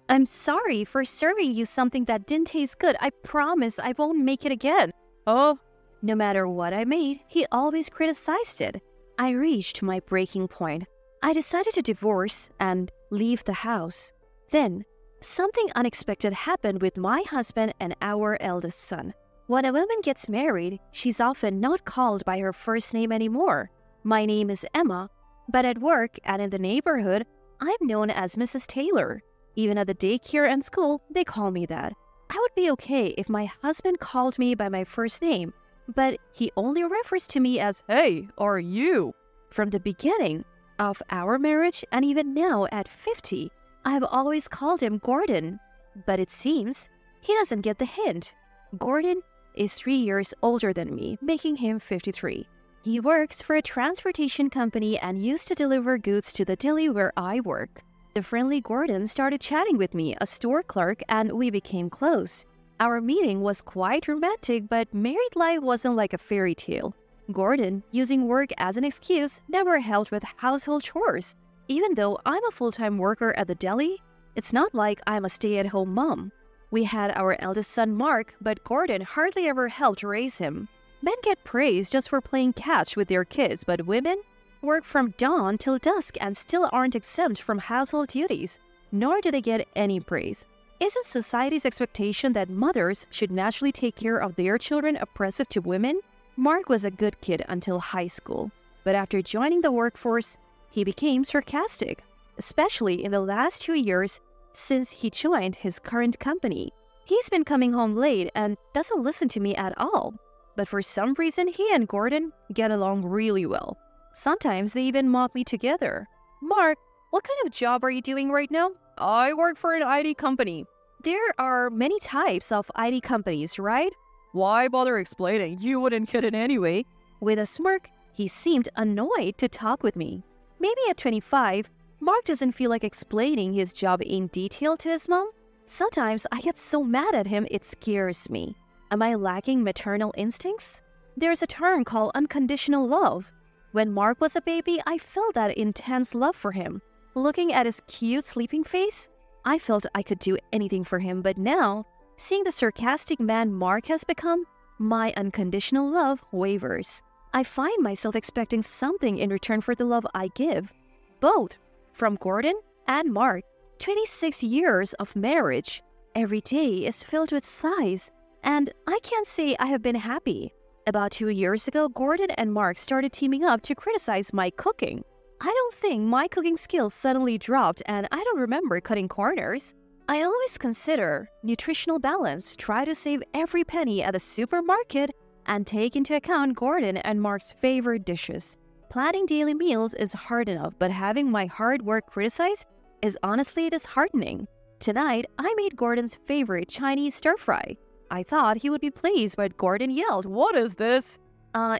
I'm sorry for serving you something that didn't taste good. I promise I won't make it again. Oh, no matter what I made, he always criticized it. I reached my breaking point. I decided to divorce and leave the house. Then, something unexpected happened with my husband and our eldest son. When a woman gets married, she's often not called by her first name anymore. My name is Emma, but at work and in the neighborhood, I'm known as Mrs. Taylor. Even at the daycare and school, they call me that. I would be okay if my husband called me by my first name, but he only refers to me as hey or you. From the beginning of our marriage and even now at 50, I've always called him Gordon. But it seems he doesn't get the hint. Gordon is 3 years older than me, making him 53. He works for a transportation company and used to deliver goods to the deli where I work. The friendly Gordon started chatting with me, a store clerk, and we became close. Our meeting was quite romantic, but married life wasn't like a fairy tale. Gordon, using work as an excuse, never helped with household chores. Even though I'm a full-time worker at the deli, it's not like I'm a stay-at-home mom. We had our eldest son Mark, but Gordon hardly ever helped raise him. Men get praised just for playing catch with their kids, but women work from dawn till dusk and still aren't exempt from household duties, nor do they get any praise. Isn't society's expectation that mothers should naturally take care of their children oppressive to women? Mark was a good kid until high school, but after joining the workforce, he became sarcastic, especially in the last 2 years since he joined his current company. He's been coming home late and doesn't listen to me at all, but for some reason he and Gordon get along really well. Sometimes they even mock me together. Mark, what kind of job are you doing right now? I work for an IT company. There are many types of IT companies, right? Why bother explaining? You wouldn't get it anyway. With a smirk, he seemed annoyed to talk with me. Maybe at 25, Mark doesn't feel like explaining his job in detail to his mom. Sometimes I get so mad at him it scares me. Am I lacking maternal instincts? There's a term called unconditional love. When Mark was a baby, I felt that intense love for him. Looking at his cute sleeping face, I felt I could do anything for him, but now, seeing the sarcastic man Mark has become, my unconditional love wavers. I find myself expecting something in return for the love I give. Both from Gordon and Mark. 26 years of marriage. Every day is filled with sighs, and I can't say I have been happy. About 2 years ago, Gordon and Mark started teaming up to criticize my cooking. I don't think my cooking skills suddenly dropped, and I don't remember cutting corners. I always consider nutritional balance, try to save every penny at the supermarket, and take into account Gordon and Mark's favorite dishes. Planning daily meals is hard enough, but having my hard work criticized is honestly disheartening. Tonight, I made Gordon's favorite Chinese stir-fry. I thought he would be pleased, but Gordon yelled, "What is this?"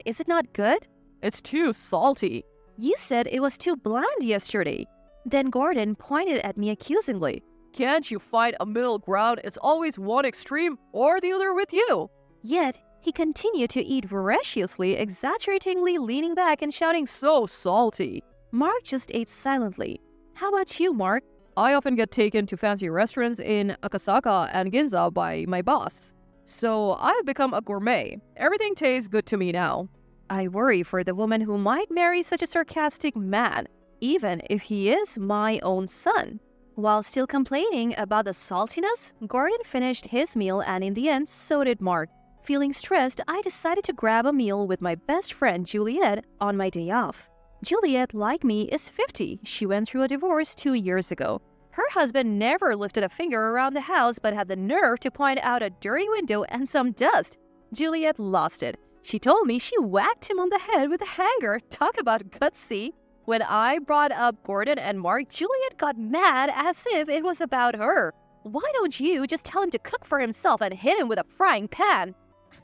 Is it not good?" "It's too salty." "You said it was too bland yesterday." Then Gordon pointed at me accusingly. "Can't you find a middle ground? It's always one extreme or the other with you." Yet, he continued to eat voraciously, exaggeratingly leaning back and shouting, "So salty." Mark just ate silently. How about you, Mark? I often get taken to fancy restaurants in Akasaka and Ginza by my boss. So I've become a gourmet. Everything tastes good to me now. I worry for the woman who might marry such a sarcastic man, even if he is my own son. While still complaining about the saltiness, Gordon finished his meal and in the end, so did Mark. Feeling stressed, I decided to grab a meal with my best friend Juliet on my day off. Juliet, like me, is 50. She went through a divorce 2 years ago. Her husband never lifted a finger around the house but had the nerve to point out a dirty window and some dust. Juliet lost it. She told me she whacked him on the head with a hanger. Talk about gutsy. When I brought up Gordon and Mark, Juliet got mad as if it was about her. Why don't you just tell him to cook for himself and hit him with a frying pan?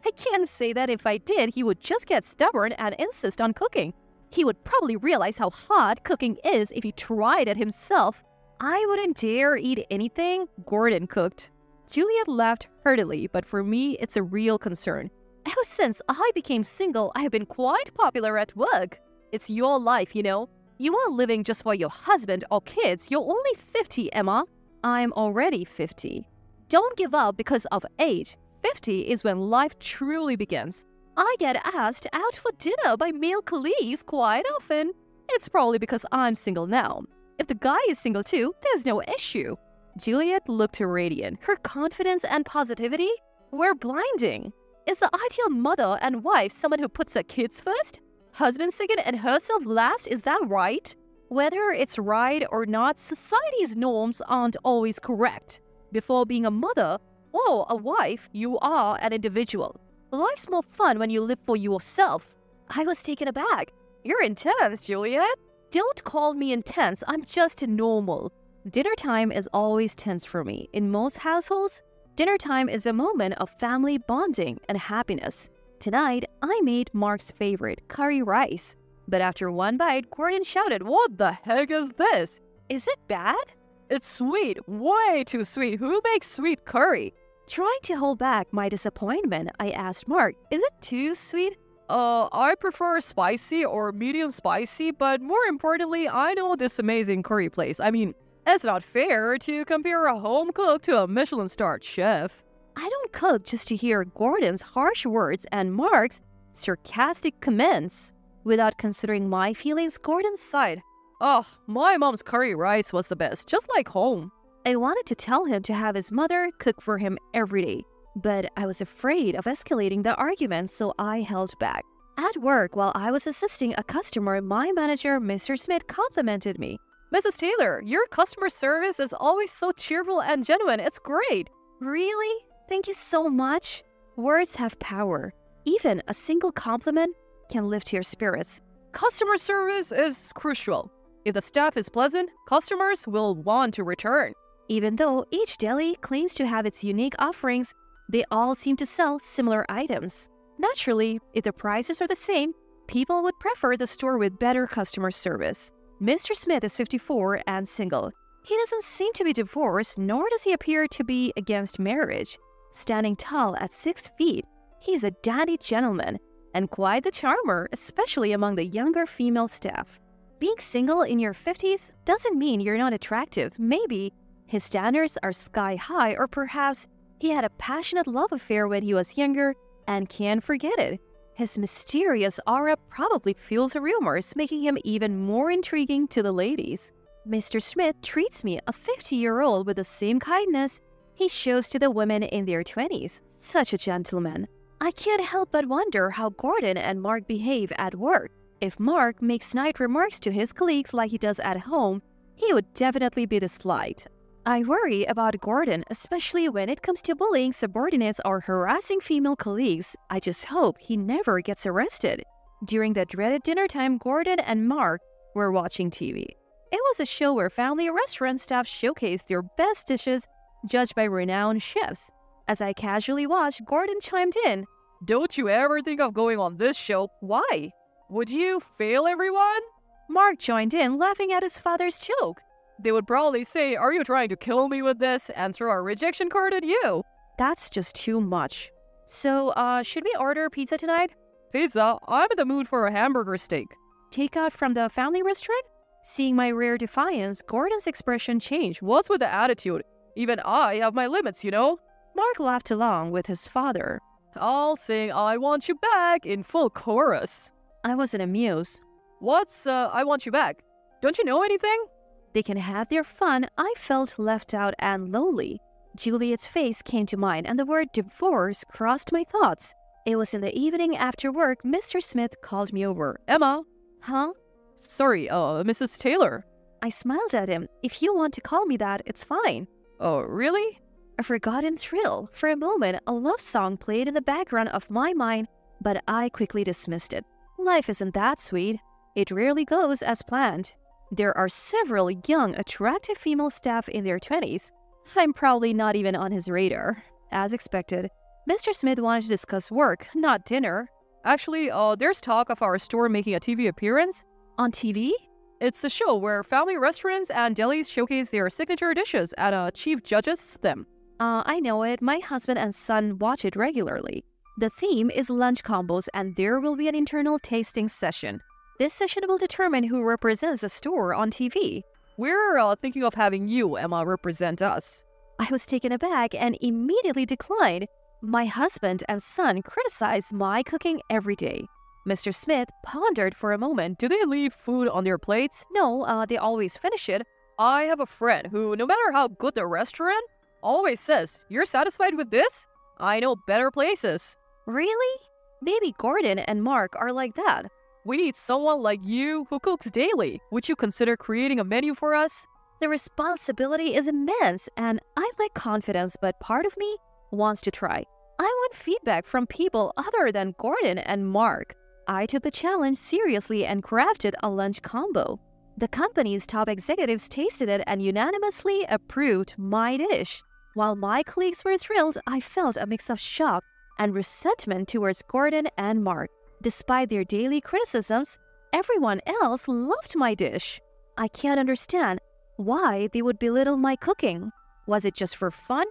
I can't say that if I did, he would just get stubborn and insist on cooking. He would probably realize how hot cooking is if he tried it himself. I wouldn't dare eat anything Gordon cooked. Juliet laughed heartily, but for me, it's a real concern. Ever since I became single, I have been quite popular at work. It's your life, you know. You aren't living just for your husband or kids. You're only 50, Emma. I'm already 50. Don't give up because of age. 50 is when life truly begins. I get asked out for dinner by male colleagues quite often. It's probably because I'm single now. If the guy is single too, there's no issue. Juliet looked radiant. Her confidence and positivity were blinding. Is the ideal mother and wife someone who puts her kids first? Husband second and herself last, is that right? Whether it's right or not, society's norms aren't always correct. Before being a mother or a wife, you are an individual. Life's more fun when you live for yourself. I was taken aback. You're intense, Juliet. Don't call me intense, I'm just normal. Dinner time is always tense for me. In most households, dinner time is a moment of family bonding and happiness. Tonight, I made Mark's favorite, curry rice. But after one bite, Gordon shouted, "What the heck is this? Is it bad?" "It's sweet, way too sweet. Who makes sweet curry?" Trying to hold back my disappointment, I asked Mark, "Is it too sweet?" I prefer spicy or medium spicy, but more importantly, I know this amazing curry place. I mean, it's not fair to compare a home cook to a Michelin-starred chef." I don't cook just to hear Gordon's harsh words and Mark's sarcastic comments. Without considering my feelings, Gordon sighed. "Oh, my mom's curry rice was the best, just like home." I wanted to tell him to have his mother cook for him every day, but I was afraid of escalating the argument, so I held back. At work, while I was assisting a customer, my manager, Mr. Smith, complimented me. "Mrs. Taylor, your customer service is always so cheerful and genuine. It's great." Really? Thank you so much. Words have power. Even a single compliment can lift your spirits. Customer service is crucial. If the staff is pleasant, customers will want to return. Even though each deli claims to have its unique offerings, they all seem to sell similar items. Naturally, if the prices are the same, people would prefer the store with better customer service. Mr. Smith is 54 and single. He doesn't seem to be divorced, nor does he appear to be against marriage. Standing tall at 6 feet, he's a dandy gentleman and quite the charmer, especially among the younger female staff. Being single in your 50s doesn't mean you're not attractive. Maybe his standards are sky high, or perhaps he had a passionate love affair when he was younger and can't forget it. His mysterious aura probably fuels rumors, making him even more intriguing to the ladies. Mr. Smith treats me, a 50-year-old, with the same kindness he shows to the women in their 20s. Such a gentleman. I can't help but wonder how Gordon and Mark behave at work. If Mark makes snide remarks to his colleagues like he does at home, he would definitely be disliked. I worry about Gordon, especially when it comes to bullying subordinates or harassing female colleagues. I just hope he never gets arrested. During the dreaded dinner time, Gordon and Mark were watching TV. It was a show where family restaurant staff showcased their best dishes, judged by renowned chefs. As I casually watched, Gordon chimed in, "Don't you ever think of going on this show? Why? Would you fail everyone?" Mark joined in, laughing at his father's joke. "They would probably say, 'Are you trying to kill me with this?' and throw a rejection card at you." That's just too much. So, should we order pizza tonight? "Pizza? I'm in the mood for a hamburger steak." Takeout from the family restaurant? Seeing my rare defiance, Gordon's expression changed. "What's with the attitude? Even I have my limits, you know?" Mark laughed along with his father. "I'll sing 'I Want You Back' in full chorus." I wasn't amused. "What's, I Want You Back? Don't you know anything?" They can have their fun. I felt left out and lonely. Juliet's face came to mind, and the word divorce crossed my thoughts. It was in the evening after work. Mr. Smith called me over. "Emma." "Huh?" "Sorry, Mrs. Taylor." I smiled at him. "If you want to call me that, it's fine." "Oh, really?" A forgotten thrill. For a moment, a love song played in the background of my mind, but I quickly dismissed it. Life isn't that sweet. It rarely goes as planned. There are several young, attractive female staff in their 20s. I'm probably not even on his radar. As expected, Mr. Smith wanted to discuss work, not dinner. "Actually, there's talk of our store making a TV appearance." "On TV?" "It's a show where family restaurants and delis showcase their signature dishes and a chief judges them." I know it. My husband and son watch it regularly. The theme is lunch combos, and there will be an internal tasting session. This session will determine who represents the store on TV. We're thinking of having you, Emma, represent us. I was taken aback and immediately declined. My husband and son criticize my cooking every day. Mr. Smith pondered for a moment. Do they leave food on their plates? No, they always finish it. I have a friend who, no matter how good the restaurant, always says, "You're satisfied with this? I know better places." Really? Maybe Gordon and Mark are like that. We need someone like you who cooks daily. Would you consider creating a menu for us? The responsibility is immense, and I lack confidence, but part of me wants to try. I want feedback from people other than Gordon and Mark. I took the challenge seriously and crafted a lunch combo. The company's top executives tasted it and unanimously approved my dish. While my colleagues were thrilled, I felt a mix of shock and resentment towards Gordon and Mark. Despite their daily criticisms, everyone else loved my dish. I can't understand why they would belittle my cooking. Was it just for fun?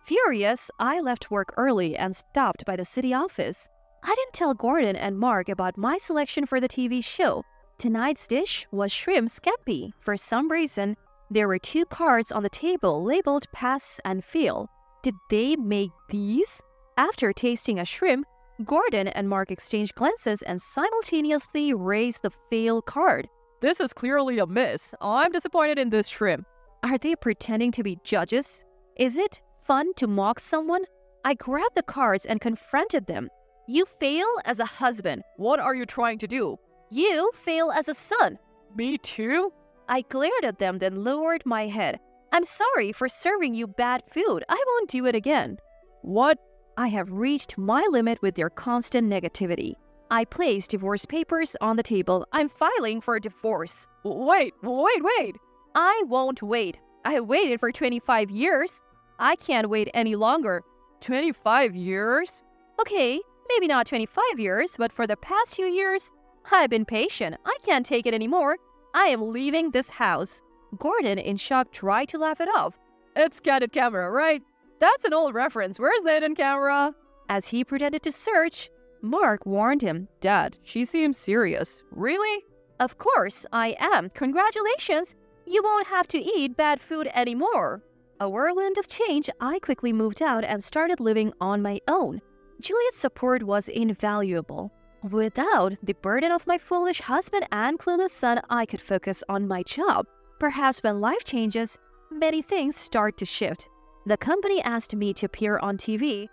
Furious, I left work early and stopped by the city office. I didn't tell Gordon and Mark about my selection for the TV show. Tonight's dish was shrimp scampi. For some reason, there were 2 cards on the table labeled pass and fail. Did they make these? After tasting a shrimp, Gordon and Mark exchanged glances and simultaneously raised the fail card. This is clearly a miss. I'm disappointed in this shrimp. Are they pretending to be judges? Is it fun to mock someone? I grabbed the cards and confronted them. You fail as a husband. What are you trying to do? You fail as a son. Me too? I glared at them, then lowered my head. I'm sorry for serving you bad food. I won't do it again. What? I have reached my limit with their constant negativity. I placed divorce papers on the table. I'm filing for a divorce. Wait. I won't wait. I waited for 25 years. I can't wait any longer. 25 years? Okay, maybe not 25 years, but for the past 2 years, I've been patient. I can't take it anymore. I am leaving this house. Gordon, in shock, tried to laugh it off. It's Candid Camera, right? That's an old reference. Where's the hidden camera? As he pretended to search, Mark warned him. Dad, she seems serious. Really? Of course, I am. Congratulations. You won't have to eat bad food anymore. A whirlwind of change, I quickly moved out and started living on my own. Juliet's support was invaluable. Without the burden of my foolish husband and clueless son, I could focus on my job. Perhaps when life changes, many things start to shift. The company asked me to appear on TV.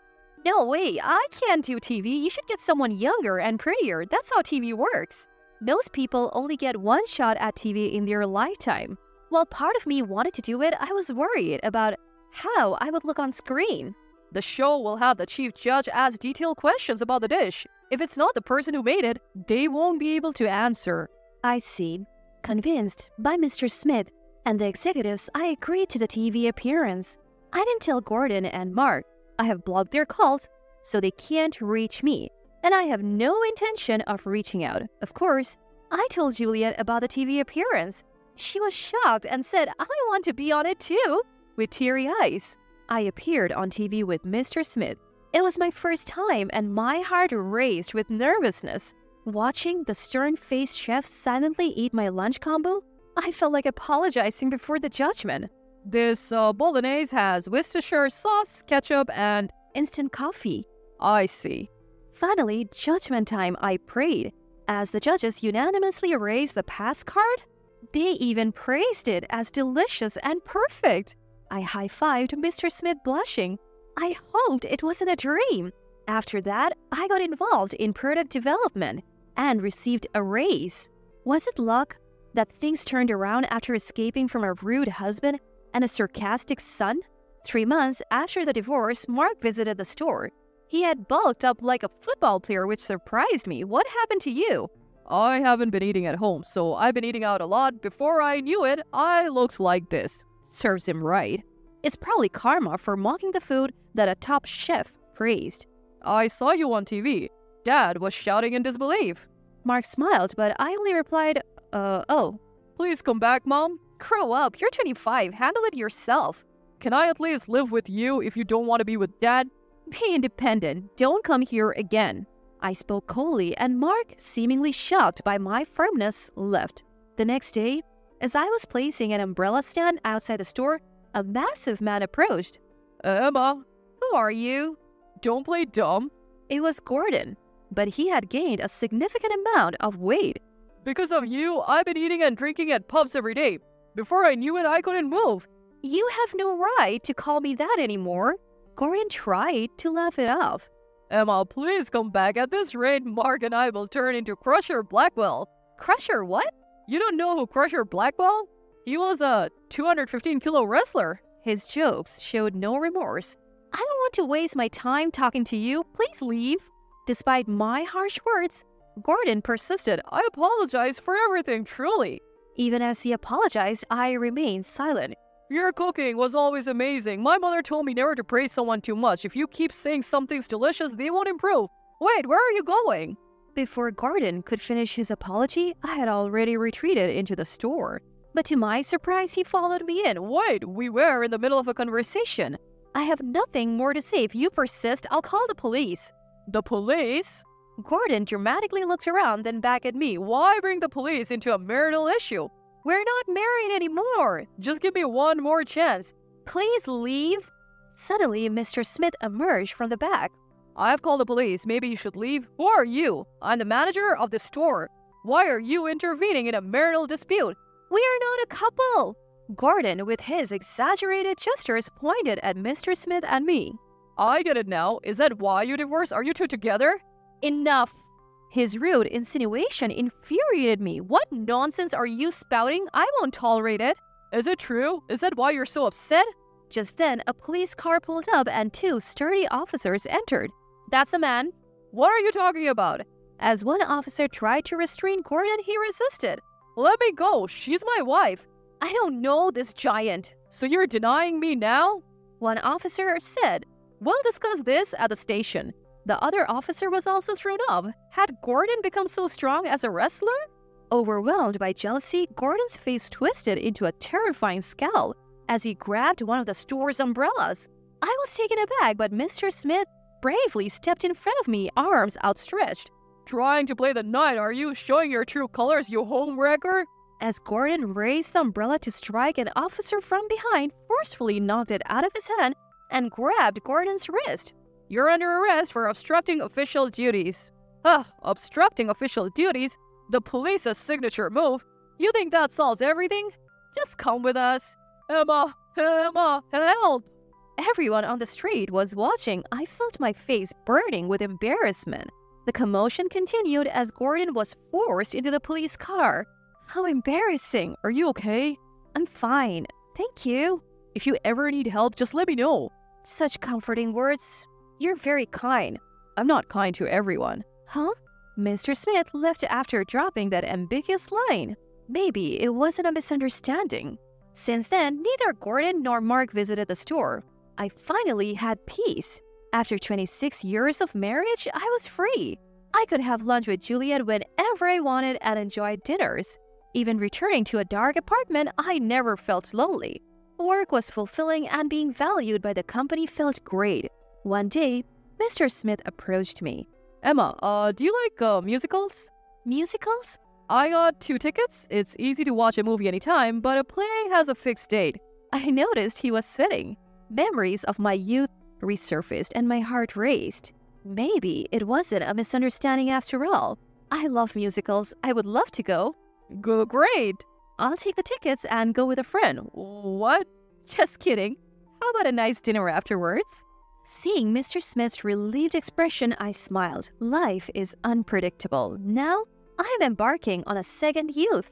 No way, I can't do TV. You should get someone younger and prettier. That's how TV works. Most people only get one shot at TV in their lifetime. While part of me wanted to do it, I was worried about how I would look on screen. The show will have the chief judge ask detailed questions about the dish. If it's not the person who made it, they won't be able to answer. I see. Convinced by Mr. Smith and the executives, I agreed to the TV appearance. I didn't tell Gordon and Mark. I have blocked their calls, so they can't reach me. And I have no intention of reaching out. Of course, I told Juliet about the TV appearance. She was shocked and said, I want to be on it too, with teary eyes. I appeared on TV with Mr. Smith. It was my first time and my heart raced with nervousness. Watching the stern-faced chef silently eat my lunch combo, I felt like apologizing before the judgment. This bolognese has Worcestershire sauce, ketchup, and instant coffee. I see. Finally, judgment time, I prayed. As the judges unanimously raised the pass card, they even praised it as delicious and perfect. I high-fived Mr. Smith blushing. I hoped it wasn't a dream. After that, I got involved in product development and received a raise. Was it luck that things turned around after escaping from a rude husband and a sarcastic son? 3 months after the divorce, Mark visited the store. He had bulked up like a football player, which surprised me. What happened to you? I haven't been eating at home, so I've been eating out a lot. Before I knew it, I looked like this. Serves him right. It's probably karma for mocking the food that a top chef praised. I saw you on TV. Dad was shouting in disbelief. Mark smiled, but I only replied, oh. Please come back, Mom. Grow up. You're 25. Handle it yourself. Can I at least live with you if you don't want to be with Dad? Be independent. Don't come here again. I spoke coldly, and Mark, seemingly shocked by my firmness, left. The next day, As I was placing an umbrella stand outside the store, a massive man approached. Emma, Who are you? don't play dumb. It was Gordon, but he had gained a significant amount of weight. Because of you, I've been eating and drinking at pubs every day. Before I knew it, I couldn't move. You have no right to call me that anymore. Gordon tried to laugh it off. Emma, please come back. At this rate, Mark and I will turn into Crusher Blackwell. Crusher, what? You don't know who Crusher Blackwell? He was a 215-kilo wrestler. His jokes showed no remorse. I don't want to waste my time talking to you. Please leave. Despite my harsh words, Gordon persisted. I apologize for everything, truly. Even as he apologized, I remained silent. Your cooking was always amazing. My mother told me never to praise someone too much. If you keep saying something's delicious, they won't improve. Wait, where are you going? Before Gordon could finish his apology, I had already retreated into the store. But to my surprise, he followed me in. Wait, we were in the middle of a conversation. I have nothing more to say. If you persist, I'll call the police. The police? Gordon dramatically looked around, then back at me. Why bring the police into a marital issue? We're not married anymore. Just give me one more chance. Please leave. Suddenly, Mr. Smith emerged from the back. I've called the police. Maybe you should leave. Who are you? I'm the manager of the store. Why are you intervening in a marital dispute? We are not a couple. Gordon, with his exaggerated gestures, pointed at Mr. Smith and me. I get it now. Is that why you divorced? Are you two together? Enough. His rude insinuation infuriated me. What nonsense are you spouting? I won't tolerate it. Is it true? Is that why you're so upset? Just then, a police car pulled up and two sturdy officers entered. That's the man. What are you talking about? As one officer tried to restrain Gordon, he resisted. Let me go. She's my wife. I don't know this giant. So you're denying me now? One officer said. We'll discuss this at the station. The other officer was also thrown off. Had Gordon become so strong as a wrestler? Overwhelmed by jealousy, Gordon's face twisted into a terrifying scowl as he grabbed one of the store's umbrellas. I was taken aback, but Mr. Smith bravely stepped in front of me, arms outstretched. Trying to play the knight, are you? Showing your true colors, you homewrecker? As Gordon raised the umbrella to strike, an officer from behind forcefully knocked it out of his hand and grabbed Gordon's wrist. You're under arrest for obstructing official duties. Obstructing official duties? The police's signature move? You think that solves everything? Just come with us. Emma, help! Everyone on the street was watching. I felt my face burning with embarrassment. The commotion continued as Gordon was forced into the police car. How embarrassing. Are you okay? I'm fine. Thank you. If you ever need help, just let me know. Such comforting words. You're very kind. I'm not kind to everyone. Huh? Mr. Smith left after dropping that ambiguous line. Maybe it wasn't a misunderstanding. Since then, neither Gordon nor Mark visited the store. I finally had peace. After 26 years of marriage, I was free. I could have lunch with Juliet whenever I wanted and enjoy dinners. Even returning to a dark apartment, I never felt lonely. Work was fulfilling and being valued by the company felt great. One day, Mr. Smith approached me. Emma, do you like musicals? Musicals? I got 2 tickets. It's easy to watch a movie anytime, but a play has a fixed date. I noticed he was sweating. Memories of my youth resurfaced and my heart raced. Maybe it wasn't a misunderstanding after all. I love musicals. I would love to go. Great. I'll take the tickets and go with a friend. What? Just kidding. How about a nice dinner afterwards? Seeing Mr. Smith's relieved expression, I smiled. Life is unpredictable. Now, I am embarking on a second youth.